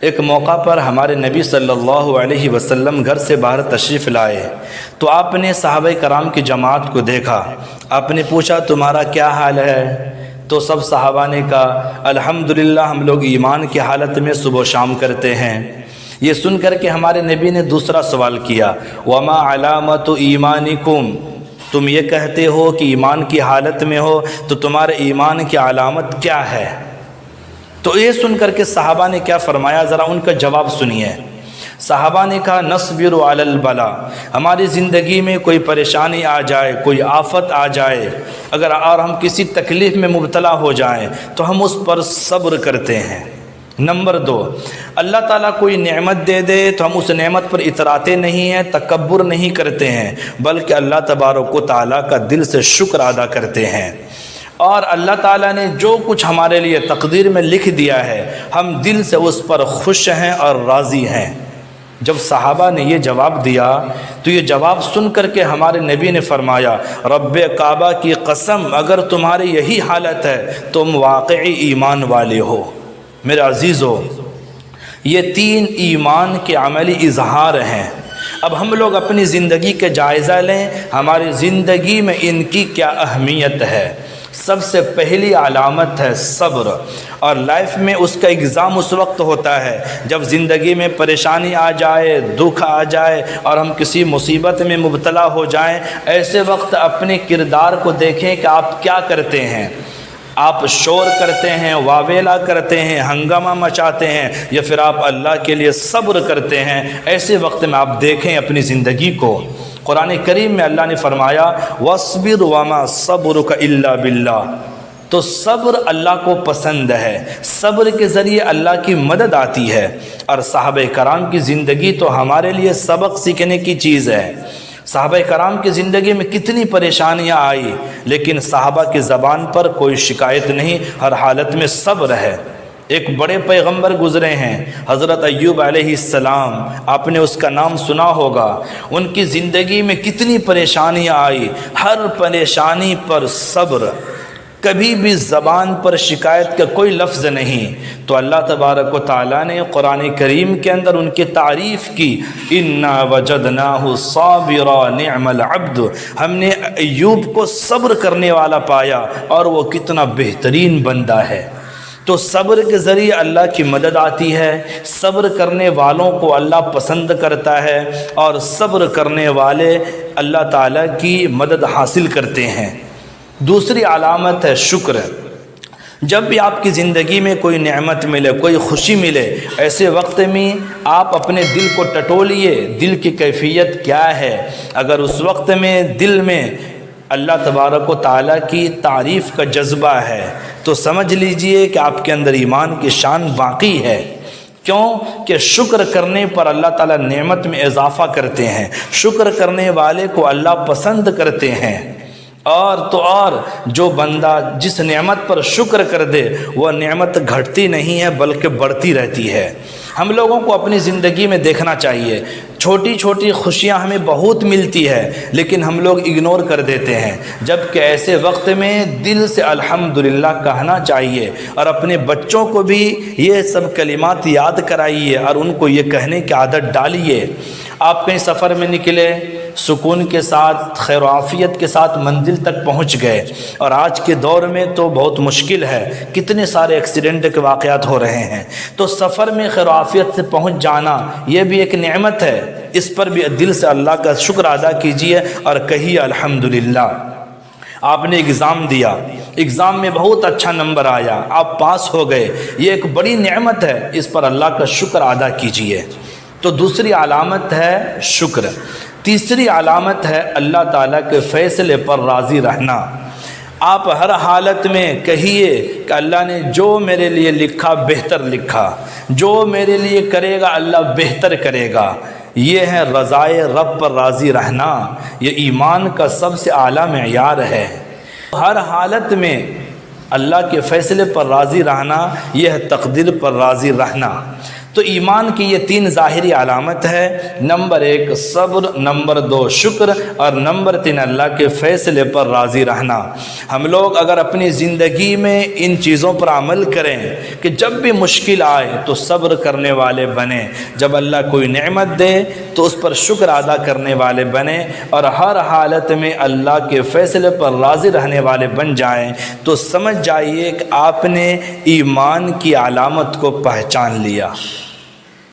ایک موقع پر ہمارے نبی صلی اللہ علیہ وسلم گھر سے باہر تشریف لائے تو آپ نے صحابہ کرام کی جماعت کو دیکھا۔ آپ نے پوچھا تمہارا کیا حال ہے؟ تو سب صحابہ نے کہا الحمدللہ ہم لوگ ایمان کی حالت میں صبح و شام کرتے ہیں۔ یہ سن کر کے ہمارے نبی نے دوسرا سوال کیا وما علامت ایمانکم، تم یہ کہتے ہو کہ ایمان کی حالت میں ہو تو تمہارے ایمان کی علامت کیا ہے؟ تو یہ سن کر کے صحابہ نے کیا فرمایا، ذرا ان کا جواب سنیے۔ صحابہ نے کہا نصبر علی البلا، ہماری زندگی میں کوئی پریشانی آ جائے، کوئی آفت آ جائے، اور ہم کسی تکلیف میں مبتلا ہو جائیں تو ہم اس پر صبر کرتے ہیں۔ نمبر 2، اللہ تعالیٰ کوئی نعمت دے دے تو ہم اس نعمت پر اتراتے نہیں ہیں، تکبر نہیں کرتے ہیں، بلکہ اللہ تبارک و تعالیٰ کا دل سے شکر ادا کرتے ہیں۔ اور اللہ تعالیٰ نے جو کچھ ہمارے لیے تقدیر میں لکھ دیا ہے ہم دل سے اس پر خوش ہیں اور راضی ہیں۔ جب صحابہ نے یہ جواب دیا تو یہ جواب سن کر کے ہمارے نبی نے فرمایا رب کعبہ کی قسم اگر تمہاری یہی حالت ہے تم واقعی ایمان والے ہو۔ میرے عزیزو، یہ 3 ایمان کے عملی اظہار ہیں۔ اب ہم لوگ اپنی زندگی کا جائزہ لیں، ہماری زندگی میں ان کی کیا اہمیت ہے۔ سب سے پہلی علامت ہے صبر، اور لائف میں اس کا ایگزام اس وقت ہوتا ہے جب زندگی میں پریشانی آ جائے، دکھ آ جائے اور ہم کسی مصیبت میں مبتلا ہو جائیں۔ ایسے وقت اپنے کردار کو دیکھیں کہ آپ کیا کرتے ہیں۔ آپ شور کرتے ہیں، واویلا کرتے ہیں، ہنگامہ مچاتے ہیں، یا پھر آپ اللہ کے لیے صبر کرتے ہیں۔ ایسے وقت میں آپ دیکھیں اپنی زندگی کو۔ قرآن کریم میں اللہ نے فرمایا وَاصْبِرْ وَمَا صَبْرُكَ إِلَّا بِاللَّهِ، تو صبر اللہ کو پسند ہے، صبر کے ذریعے اللہ کی مدد آتی ہے۔ اور صحابہ کرام کی زندگی تو ہمارے لیے سبق سیکھنے کی چیز ہے۔ صحابہ کرام کی زندگی میں کتنی پریشانیاں آئی لیکن صحابہ کی زبان پر کوئی شکایت نہیں، ہر حالت میں صبر ہے۔ ایک بڑے پیغمبر گزرے ہیں حضرت ایوب علیہ السلام، آپ نے اس کا نام سنا ہوگا۔ ان کی زندگی میں کتنی پریشانیاں آئی، ہر پریشانی پر صبر، کبھی بھی زبان پر شکایت کا کوئی لفظ نہیں۔ تو اللہ تبارک و تعالیٰ نے قرآن کریم کے اندر ان کی تعریف کی اِنَّا وَجَدْنَاهُ صَابِرًا نِعْمَ الْعَبْدُ، ہم نے ایوب کو صبر کرنے والا پایا اور وہ کتنا بہترین بندہ ہے۔ تو صبر کے ذریعے اللہ کی مدد آتی ہے، صبر کرنے والوں کو اللہ پسند کرتا ہے، اور صبر کرنے والے اللہ تعالیٰ کی مدد حاصل کرتے ہیں۔ دوسری علامت ہے شکر۔ جب بھی آپ کی زندگی میں کوئی نعمت ملے، کوئی خوشی ملے، ایسے وقت میں آپ اپنے دل کو ٹٹولیے، دل کی کیفیت کیا ہے۔ اگر اس وقت میں دل میں اللہ تبارک و تعالیٰ کی تعریف کا جذبہ ہے تو سمجھ لیجئے کہ آپ کے اندر ایمان کی شان باقی ہے۔ کیوں کہ شکر کرنے پر اللہ تعالیٰ نعمت میں اضافہ کرتے ہیں، شکر کرنے والے کو اللہ پسند کرتے ہیں۔ اور جو بندہ جس نعمت پر شکر کر دے وہ نعمت گھٹتی نہیں ہے بلکہ بڑھتی رہتی ہے۔ ہم لوگوں کو اپنی زندگی میں دیکھنا چاہیے، چھوٹی چھوٹی خوشیاں ہمیں بہت ملتی ہے لیکن ہم لوگ اگنور کر دیتے ہیں، جبکہ ایسے وقت میں دل سے الحمدللہ کہنا چاہیے، اور اپنے بچوں کو بھی یہ سب کلمات یاد کرائیے اور ان کو یہ کہنے کی عادت ڈالیے۔ آپ کہیں سفر میں نکلے، سکون کے ساتھ، خیر و عافیت کے ساتھ منزل تک پہنچ گئے، اور آج کے دور میں تو بہت مشکل ہے، کتنے سارے ایکسیڈنٹ کے واقعات ہو رہے ہیں۔ تو سفر میں خیر و عافیت سے پہنچ جانا یہ بھی ایک نعمت ہے، اس پر بھی دل سے اللہ کا شکر ادا کیجیے اور کہیے الحمدللہ۔ آپ نے ایگزام دیا، ایگزام میں بہت اچھا نمبر آیا، آپ پاس ہو گئے، یہ ایک بڑی نعمت ہے، اس پر اللہ کا شکر ادا کیجیے۔ تو دوسری علامت ہے شکر۔ تیسری علامت ہے اللہ تعالیٰ کے فیصلے پر راضی رہنا۔ آپ ہر حالت میں کہیے کہ اللہ نے جو میرے لیے لکھا بہتر لکھا، جو میرے لیے کرے گا اللہ بہتر کرے گا۔ یہ ہے رضائے رب پر راضی رہنا، یہ ایمان کا سب سے اعلیٰ معیار ہے۔ ہر حالت میں اللہ کے فیصلے پر راضی رہنا، یہ ہے تقدیر پر راضی رہنا۔ تو ایمان کی یہ 3 ظاہری علامت ہے، نمبر 1 صبر، نمبر 2 شکر، اور نمبر 3 اللہ کے فیصلے پر راضی رہنا۔ ہم لوگ اگر اپنی زندگی میں ان چیزوں پر عمل کریں کہ جب بھی مشکل آئے تو صبر کرنے والے بنیں، جب اللہ کوئی نعمت دے تو اس پر شکر ادا کرنے والے بنیں، اور ہر حالت میں اللہ کے فیصلے پر راضی رہنے والے بن جائیں، تو سمجھ جائیے کہ آپ نے ایمان کی علامت کو پہچان لیا۔